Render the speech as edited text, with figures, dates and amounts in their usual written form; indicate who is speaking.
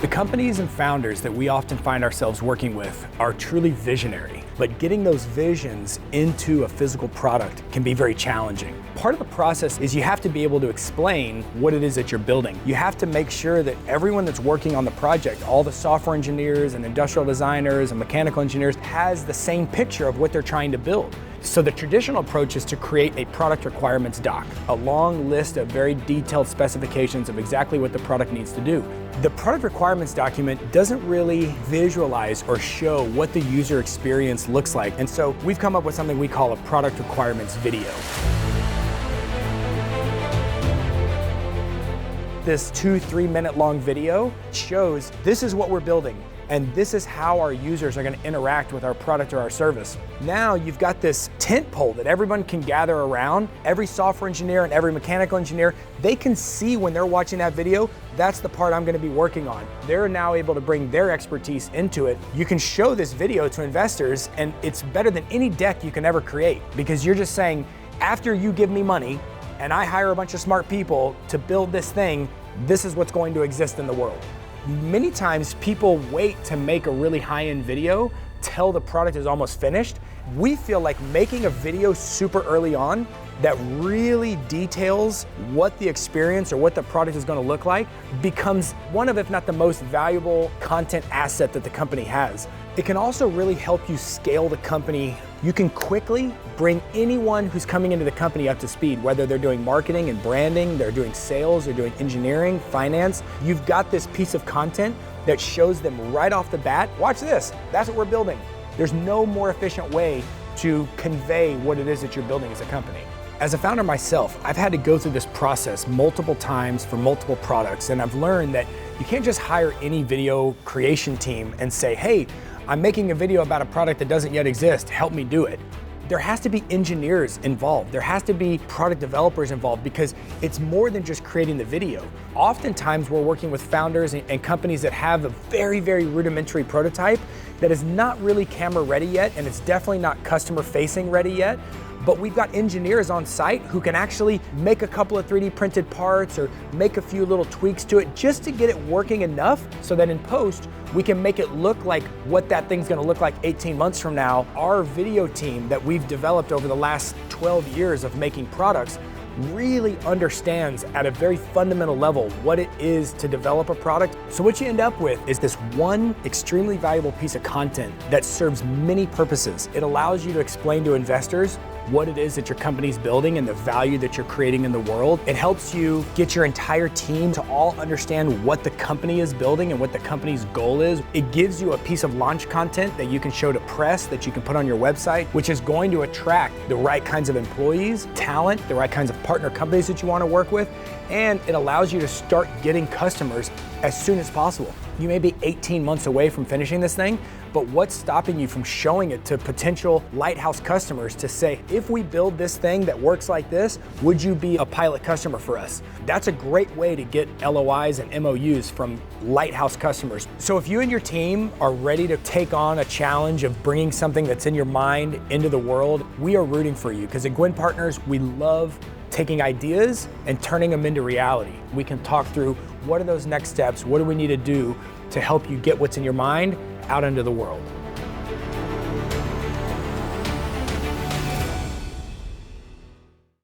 Speaker 1: The companies and founders that we often find ourselves working with are truly visionary, but getting those visions into a physical product can be very challenging. Part of the process is you have to be able to explain what it is that you're building. You have to make sure that everyone that's working on the project, all the software engineers and industrial designers and mechanical engineers, has the same picture of what they're trying to build. So the traditional approach is to create a product requirements doc, a long list of very detailed specifications of exactly what the product needs to do. The product requirements document doesn't really visualize or show what the user experience looks like, and so we've come up with something we call a product requirements video. This 2-3 minute long video shows this is what we're building, and this is how our users are going to interact with our product or our service. Now you've got this tent pole that everyone can gather around. Every software engineer and every mechanical engineer, they can see when they're watching that video, that's the part I'm going to be working on. They're now able to bring their expertise into it. You can show this video to investors, and it's better than any deck you can ever create, because you're just saying, after you give me money and I hire a bunch of smart people to build this thing, this is what's going to exist in the world. Many times people wait to make a really high-end video till the product is almost finished. We feel like making a video super early on that really details what the experience or what the product is going to look like becomes one of, if not the most valuable content asset that the company has. It can also really help you scale the company. You can quickly bring anyone who's coming into the company up to speed, whether they're doing marketing and branding, they're doing sales, they're doing engineering, finance. You've got this piece of content that shows them right off the bat, watch this, that's what we're building. There's no more efficient way to convey what it is that you're building as a company. As a founder myself, I've had to go through this process multiple times for multiple products, and I've learned that you can't just hire any video creation team and say, hey, I'm making a video about a product that doesn't yet exist, help me do it. There has to be engineers involved. There has to be product developers involved, because it's more than just creating the video. Oftentimes we're working with founders and companies that have a very, very rudimentary prototype that is not really camera ready yet, and it's definitely not customer facing ready yet. But we've got engineers on site who can actually make a couple of 3D printed parts or make a few little tweaks to it just to get it working enough so that in post, we can make it look like what that thing's gonna look like 18 months from now. Our video team that we've developed over the last 12 years of making products really understands at a very fundamental level what it is to develop a product. So what you end up with is this one extremely valuable piece of content that serves many purposes. It allows you to explain to investors what it is that your company's building and the value that you're creating in the world. It helps you get your entire team to all understand what the company is building and what the company's goal is. It gives you a piece of launch content that you can show to press, that you can put on your website, which is going to attract the right kinds of employees, talent, the right kinds of partner companies that you want to work with, and it allows you to start getting customers as soon as possible. You may be 18 months away from finishing this thing, but what's stopping you from showing it to potential lighthouse customers to say, if we build this thing that works like this, would you be a pilot customer for us? That's a great way to get LOIs and MOUs from lighthouse customers. So if you and your team are ready to take on a challenge of bringing something that's in your mind into the world, we are rooting for you, because at GUINN Partners, we love taking ideas and turning them into reality. We can talk through what are those next steps, what do we need to do to help you get what's in your mind out into the world.